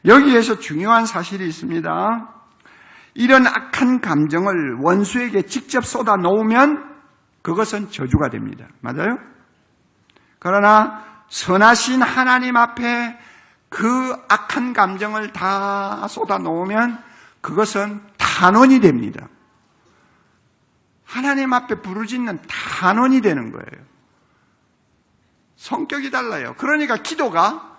여기에서 중요한 사실이 있습니다. 이런 악한 감정을 원수에게 직접 쏟아 놓으면 그것은 저주가 됩니다. 맞아요? 그러나 선하신 하나님 앞에 그 악한 감정을 다 쏟아 놓으면 그것은 탄원이 됩니다. 하나님 앞에 부르짖는 탄원이 되는 거예요. 성격이 달라요. 그러니까 기도가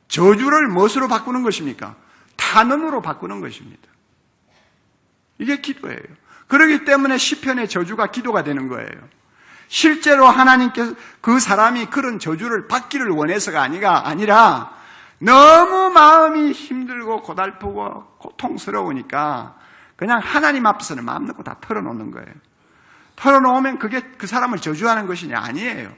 저주를 무엇으로 바꾸는 것입니까? 탄원으로 바꾸는 것입니다. 이게 기도예요. 그렇기 때문에 시편의 저주가 기도가 되는 거예요. 실제로 하나님께서 그 사람이 그런 저주를 받기를 원해서가 아니라 너무 마음이 힘들고 고달프고 고통스러우니까 그냥 하나님 앞에서는 마음 놓고 다 털어놓는 거예요. 털어놓으면 그게 그 사람을 저주하는 것이 아니에요.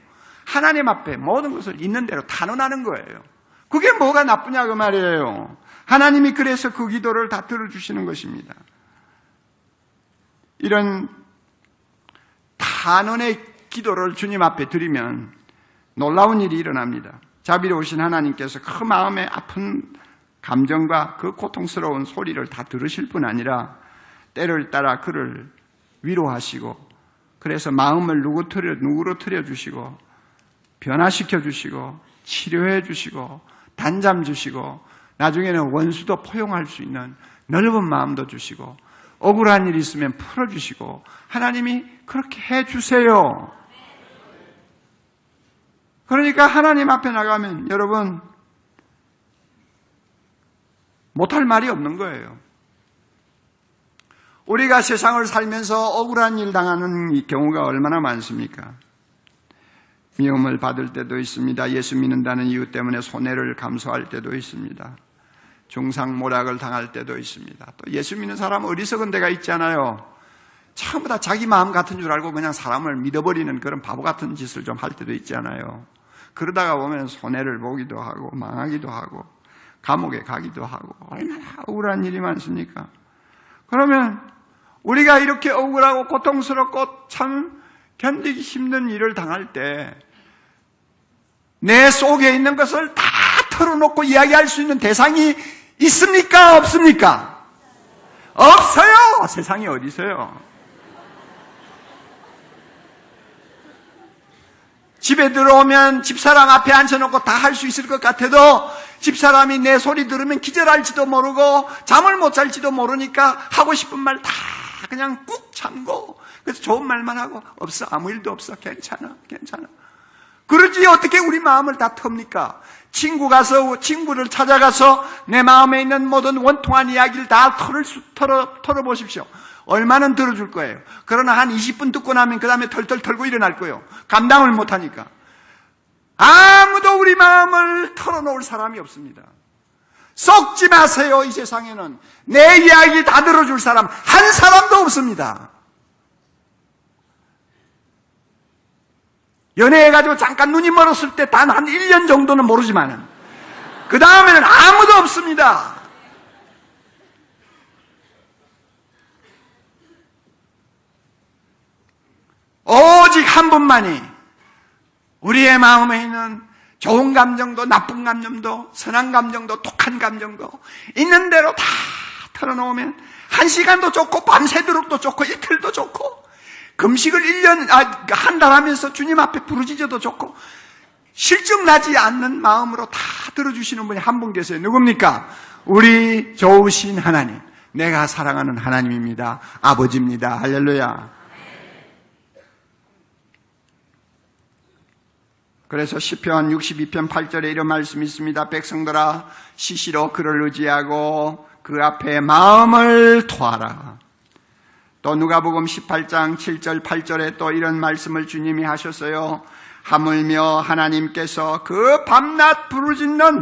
하나님 앞에 모든 것을 있는 대로 탄원하는 거예요. 그게 뭐가 나쁘냐 그 말이에요. 하나님이 그래서 그 기도를 다 들어주시는 것입니다. 이런 탄원의 기도를 주님 앞에 드리면 놀라운 일이 일어납니다. 자비로우신 하나님께서 그 마음의 아픈 감정과 그 고통스러운 소리를 다 들으실 뿐 아니라 때를 따라 그를 위로하시고 그래서 마음을 누구로 틀어주시고 변화시켜 주시고 치료해 주시고 단잠 주시고 나중에는 원수도 포용할 수 있는 넓은 마음도 주시고 억울한 일이 있으면 풀어주시고 하나님이 그렇게 해주세요. 그러니까 하나님 앞에 나가면 여러분 못할 말이 없는 거예요. 우리가 세상을 살면서 억울한 일 당하는 경우가 얼마나 많습니까? 미움을 받을 때도 있습니다. 예수 믿는다는 이유 때문에 손해를 감수할 때도 있습니다. 중상모략을 당할 때도 있습니다. 또 예수 믿는 사람 어리석은 데가 있잖아요. 전부 다 자기 마음 같은 줄 알고 그냥 사람을 믿어버리는 그런 바보 같은 짓을 좀 할 때도 있잖아요. 그러다가 보면 손해를 보기도 하고 망하기도 하고 감옥에 가기도 하고 얼마나 억울한 일이 많습니까? 그러면 우리가 이렇게 억울하고 고통스럽고 참 견디기 힘든 일을 당할 때 내 속에 있는 것을 다 털어놓고 이야기할 수 있는 대상이 있습니까? 없습니까? 없어요. 세상에 어디 있어요? 집에 들어오면 집사람 앞에 앉혀놓고 다 할 수 있을 것 같아도 집사람이 내 소리 들으면 기절할지도 모르고 잠을 못 잘지도 모르니까 하고 싶은 말 다 그냥 꾹 참고 그래서 좋은 말만 하고 없어 아무 일도 없어 괜찮아 그러지 어떻게 우리 마음을 다 텁니까? 친구를 찾아가서 내 마음에 있는 모든 원통한 이야기를 다 털어보십시오. 얼마는 들어줄 거예요. 그러나 한 20분 듣고 나면 그 다음에 털털 털고 일어날 거예요. 감당을 못하니까. 아무도 우리 마음을 털어놓을 사람이 없습니다. 썩지 마세요. 이 세상에는 내 이야기 다 들어줄 사람 한 사람도 없습니다. 연애해가지고 잠깐 눈이 멀었을 때 단 한 1년 정도는 모르지만은 그 다음에는 아무도 없습니다. 오직 한 분만이 우리의 마음에 있는 좋은 감정도 나쁜 감정도 선한 감정도 독한 감정도 있는 대로 다 털어놓으면 1시간도 좋고 밤새도록도 좋고 이틀도 좋고 금식을 한 달 하면서 주님 앞에 부르짖어도 좋고 실증나지 않는 마음으로 다 들어주시는 분이 한 분 계세요. 누굽니까? 우리 좋으신 하나님, 내가 사랑하는 하나님입니다. 아버지입니다. 할렐루야. 그래서 시편 62편 8절에 이런 말씀이 있습니다. 백성들아 시시로 그를 의지하고 그 앞에 마음을 토하라. 또 누가복음 18장 7절 8절에 또 이런 말씀을 주님이 하셨어요. 하물며 하나님께서 그 밤낮 부르짖는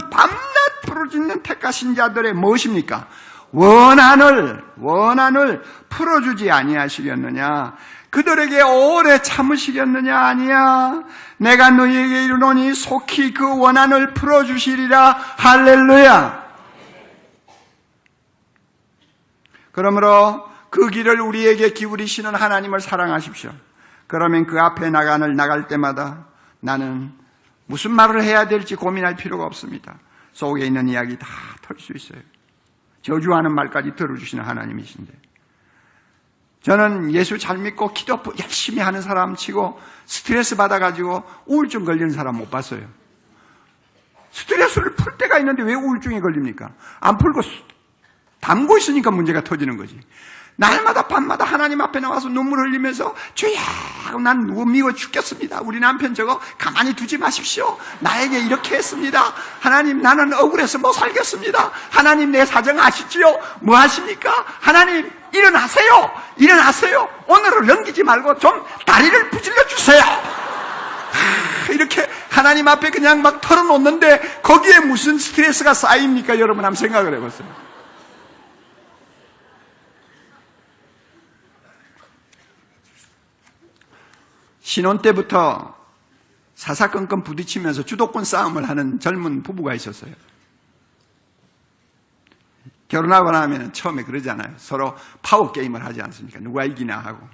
택하신 자들의 무엇입니까? 원한을 풀어주지 아니하시겠느냐? 그들에게 오래 참으시겠느냐? 아니야. 내가 너희에게 이르노니 속히 그 원한을 풀어주시리라. 할렐루야. 그러므로 그 길을 우리에게 기울이시는 하나님을 사랑하십시오. 그러면 그 앞에 나갈 때마다 나는 무슨 말을 해야 될지 고민할 필요가 없습니다. 속에 있는 이야기 다 털 수 있어요. 저주하는 말까지 들어주시는 하나님이신데 저는 예수 잘 믿고 기도 열심히 하는 사람 치고 스트레스 받아가지고 우울증 걸리는 사람 못 봤어요. 스트레스를 풀 때가 있는데 왜 우울증에 걸립니까? 안 풀고 담고 있으니까 문제가 터지는 거지. 날마다 밤마다 하나님 앞에 나와서 눈물 흘리면서 주야 난 누구 미워 죽겠습니다. 우리 남편 저거 가만히 두지 마십시오. 나에게 이렇게 했습니다. 하나님 나는 억울해서 못 살겠습니다. 하나님 내 사정 아시지요? 뭐 하십니까? 하나님 일어나세요. 오늘을 넘기지 말고 좀 다리를 부질러 주세요. 이렇게 하나님 앞에 그냥 막 털어놓는데 거기에 무슨 스트레스가 쌓입니까? 여러분 한번 생각을 해보세요. 신혼 때부터 사사건건 부딪히면서 주도권 싸움을 하는 젊은 부부가 있었어요. 결혼하고 나면 처음에 그러잖아요. 서로 파워게임을 하지 않습니까? 누가 이기나 하고.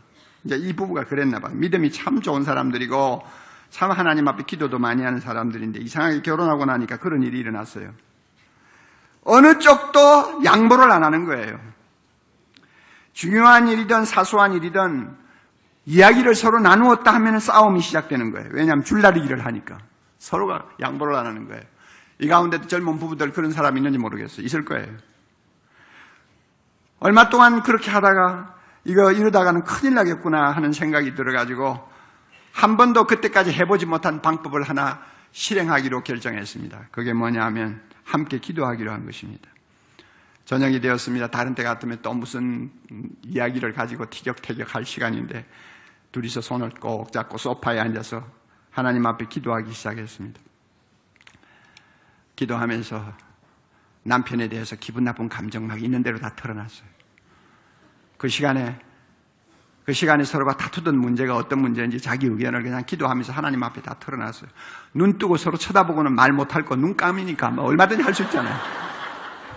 이제 이 부부가 그랬나 봐요. 믿음이 참 좋은 사람들이고 참 하나님 앞에 기도도 많이 하는 사람들인데 이상하게 결혼하고 나니까 그런 일이 일어났어요. 어느 쪽도 양보를 안 하는 거예요. 중요한 일이든 사소한 일이든 이야기를 서로 나누었다 하면 싸움이 시작되는 거예요. 왜냐하면 줄다리기를 하니까. 서로가 양보를 안 하는 거예요. 이 가운데도 젊은 부부들 그런 사람이 있는지 모르겠어요. 있을 거예요. 얼마 동안 그렇게 하다가 이러다가는 큰일 나겠구나 하는 생각이 들어가지고 한 번도 그때까지 해보지 못한 방법을 하나 실행하기로 결정했습니다. 그게 뭐냐 하면 함께 기도하기로 한 것입니다. 저녁이 되었습니다. 다른 때 같으면 또 무슨 이야기를 가지고 티격태격할 시간인데 둘이서 손을 꼭 잡고 소파에 앉아서 하나님 앞에 기도하기 시작했습니다. 기도하면서 남편에 대해서 기분 나쁜 감정 막 있는 대로 다 털어놨어요. 그 시간에 서로가 다투던 문제가 어떤 문제인지 자기 의견을 그냥 기도하면서 하나님 앞에 다 털어놨어요. 눈 뜨고 서로 쳐다보고는 말 못할 거 눈 감으니까 뭐 얼마든지 할 수 있잖아요.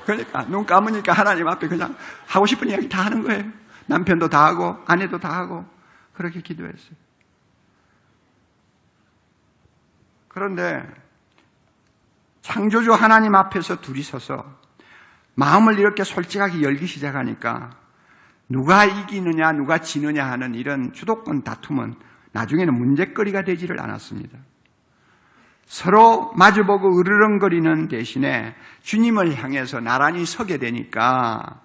그러니까 눈 감으니까 하나님 앞에 그냥 하고 싶은 이야기 다 하는 거예요. 남편도 다 하고 아내도 다 하고 그렇게 기도했어요. 그런데 창조주 하나님 앞에서 둘이 서서 마음을 이렇게 솔직하게 열기 시작하니까 누가 이기느냐 누가 지느냐 하는 이런 주도권 다툼은 나중에는 문제거리가 되지를 않았습니다. 서로 마주보고 으르렁거리는 대신에 주님을 향해서 나란히 서게 되니까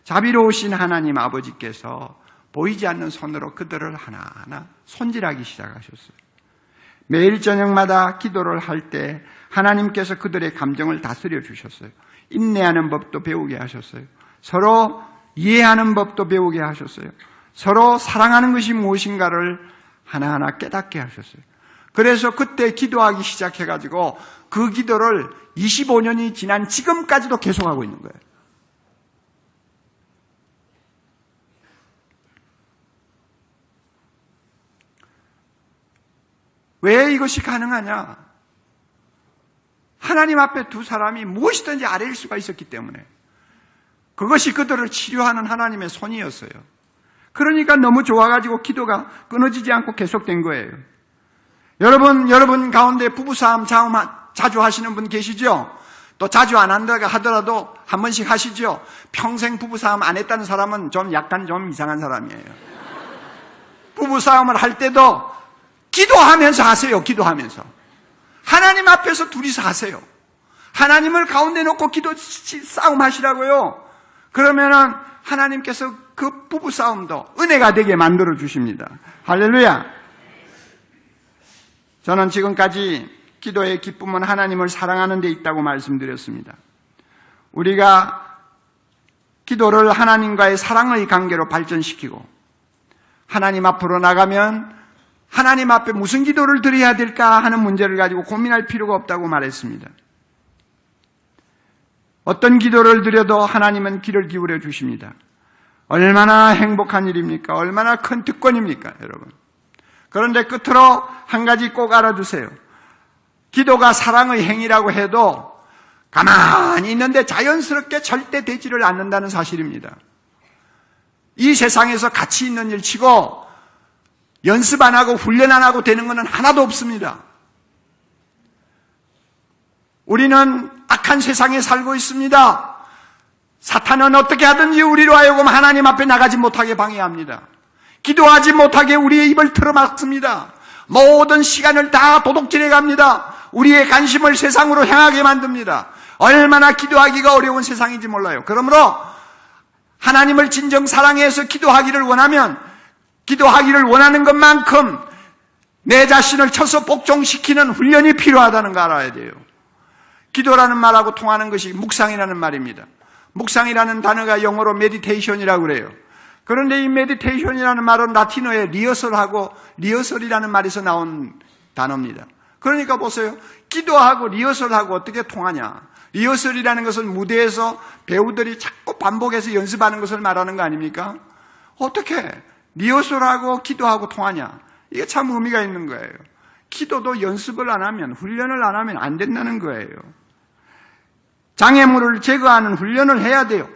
자비로우신 하나님 아버지께서 보이지 않는 손으로 그들을 하나하나 손질하기 시작하셨어요. 매일 저녁마다 기도를 할 때 하나님께서 그들의 감정을 다스려 주셨어요. 인내하는 법도 배우게 하셨어요. 서로 이해하는 법도 배우게 하셨어요. 서로 사랑하는 것이 무엇인가를 하나하나 깨닫게 하셨어요. 그래서 그때 기도하기 시작해가지고 그 기도를 25년이 지난 지금까지도 계속하고 있는 거예요. 왜 이것이 가능하냐? 하나님 앞에 두 사람이 무엇이든지 아뢰일 수가 있었기 때문에 그것이 그들을 치료하는 하나님의 손이었어요. 그러니까 너무 좋아가지고 기도가 끊어지지 않고 계속된 거예요. 여러분 가운데 부부싸움 자주 하시는 분 계시죠? 또 자주 안 한다고 하더라도 한 번씩 하시죠? 평생 부부싸움 안 했다는 사람은 약간 좀 이상한 사람이에요. 부부싸움을 할 때도 기도하면서 하세요. 기도하면서. 하나님 앞에서 둘이서 하세요. 하나님을 가운데 놓고 싸움 하시라고요. 그러면은 하나님께서 그 부부싸움도 은혜가 되게 만들어 주십니다. 할렐루야. 저는 지금까지 기도의 기쁨은 하나님을 사랑하는 데 있다고 말씀드렸습니다. 우리가 기도를 하나님과의 사랑의 관계로 발전시키고 하나님 앞으로 나가면 하나님 앞에 무슨 기도를 드려야 될까 하는 문제를 가지고 고민할 필요가 없다고 말했습니다. 어떤 기도를 드려도 하나님은 귀를 기울여 주십니다. 얼마나 행복한 일입니까? 얼마나 큰 특권입니까, 여러분? 그런데 끝으로 한 가지 꼭 알아두세요. 기도가 사랑의 행위라고 해도 가만히 있는데 자연스럽게 절대 되지를 않는다는 사실입니다. 이 세상에서 가치 있는 일 치고 연습 안 하고 훈련 안 하고 되는 것은 하나도 없습니다. 우리는 악한 세상에 살고 있습니다. 사탄은 어떻게 하든지 우리로 하여금 하나님 앞에 나가지 못하게 방해합니다. 기도하지 못하게 우리의 입을 틀어막습니다. 모든 시간을 다 도둑질해 갑니다. 우리의 관심을 세상으로 향하게 만듭니다. 얼마나 기도하기가 어려운 세상인지 몰라요. 그러므로 하나님을 진정 사랑해서 기도하기를 원하는 것만큼 내 자신을 쳐서 복종시키는 훈련이 필요하다는 거 알아야 돼요. 기도라는 말하고 통하는 것이 묵상이라는 말입니다. 묵상이라는 단어가 영어로 메디테이션이라고 그래요. 그런데 이 메디테이션이라는 말은 라틴어에 리허설이라는 말에서 나온 단어입니다. 그러니까 보세요. 기도하고 리허설하고 어떻게 통하냐. 리허설이라는 것은 무대에서 배우들이 자꾸 반복해서 연습하는 것을 말하는 거 아닙니까? 어떻게 리허설하고 기도하고 통하냐. 이게 참 의미가 있는 거예요. 기도도 연습을 안 하면, 훈련을 안 하면 안 된다는 거예요. 장애물을 제거하는 훈련을 해야 돼요.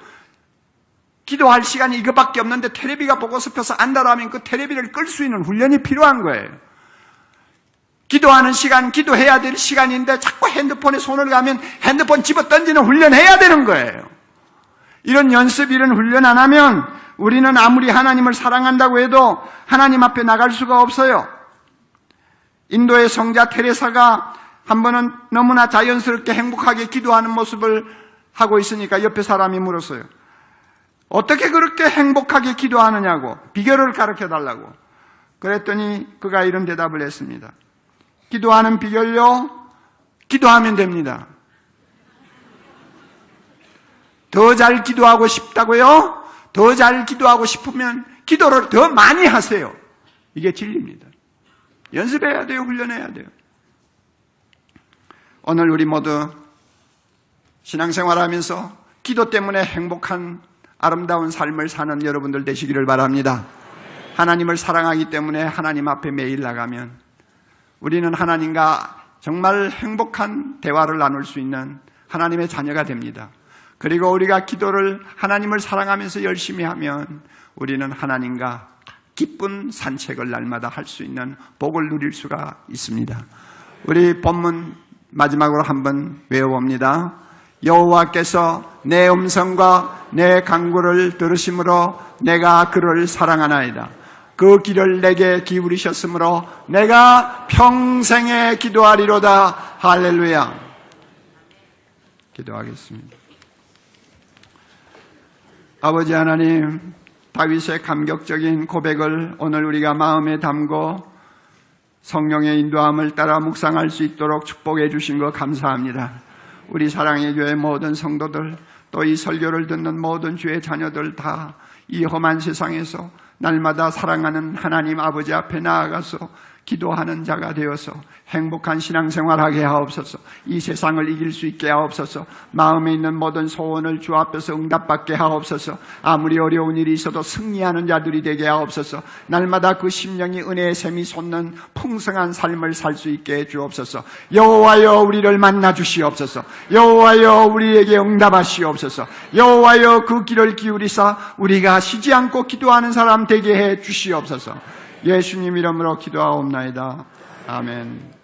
기도할 시간이 이것밖에 없는데 텔레비가 보고 싶어서 안다라면 그 텔레비를 끌 수 있는 훈련이 필요한 거예요. 기도하는 시간, 기도해야 될 시간인데 자꾸 핸드폰에 손을 가면 핸드폰 집어 던지는 훈련해야 되는 거예요. 이런 연습, 이런 훈련 안 하면 우리는 아무리 하나님을 사랑한다고 해도 하나님 앞에 나갈 수가 없어요. 인도의 성자 테레사가 한 번은 너무나 자연스럽게 행복하게 기도하는 모습을 하고 있으니까 옆에 사람이 물었어요. 어떻게 그렇게 행복하게 기도하느냐고, 비결을 가르쳐 달라고. 그랬더니 그가 이런 대답을 했습니다. 기도하는 비결요? 기도하면 됩니다. 더 잘 기도하고 싶다고요? 더 잘 기도하고 싶으면 기도를 더 많이 하세요. 이게 진리입니다. 연습해야 돼요. 훈련해야 돼요. 오늘 우리 모두 신앙생활하면서 기도 때문에 행복한 아름다운 삶을 사는 여러분들 되시기를 바랍니다. 하나님을 사랑하기 때문에 하나님 앞에 매일 나가면 우리는 하나님과 정말 행복한 대화를 나눌 수 있는 하나님의 자녀가 됩니다. 그리고 우리가 기도를 하나님을 사랑하면서 열심히 하면 우리는 하나님과 기쁜 산책을 날마다 할 수 있는 복을 누릴 수가 있습니다. 우리 본문 마지막으로 한번 외워봅니다. 여호와께서 내 음성과 내 간구를 들으심으로 내가 그를 사랑하나이다. 그 길을 내게 기울이셨으므로 내가 평생에 기도하리로다. 할렐루야. 기도하겠습니다. 아버지 하나님, 다윗의 감격적인 고백을 오늘 우리가 마음에 담고 성령의 인도함을 따라 묵상할 수 있도록 축복해 주신 것 감사합니다. 우리 사랑의 교회 모든 성도들, 또 이 설교를 듣는 모든 주의 자녀들 다 이 험한 세상에서 날마다 사랑하는 하나님 아버지 앞에 나아가서 기도하는 자가 되어서 행복한 신앙생활하게 하옵소서. 이 세상을 이길 수 있게 하옵소서. 마음에 있는 모든 소원을 주 앞에서 응답받게 하옵소서. 아무리 어려운 일이 있어도 승리하는 자들이 되게 하옵소서. 날마다 그 심령이 은혜의 샘이 솟는 풍성한 삶을 살 수 있게 해 주옵소서. 여호와여 우리를 만나 주시옵소서. 여호와여 우리에게 응답하시옵소서. 여호와여 그 길을 기울이사 우리가 쉬지 않고 기도하는 사람 되게 해 주시옵소서. 예수님 이름으로 기도하옵나이다. 아멘.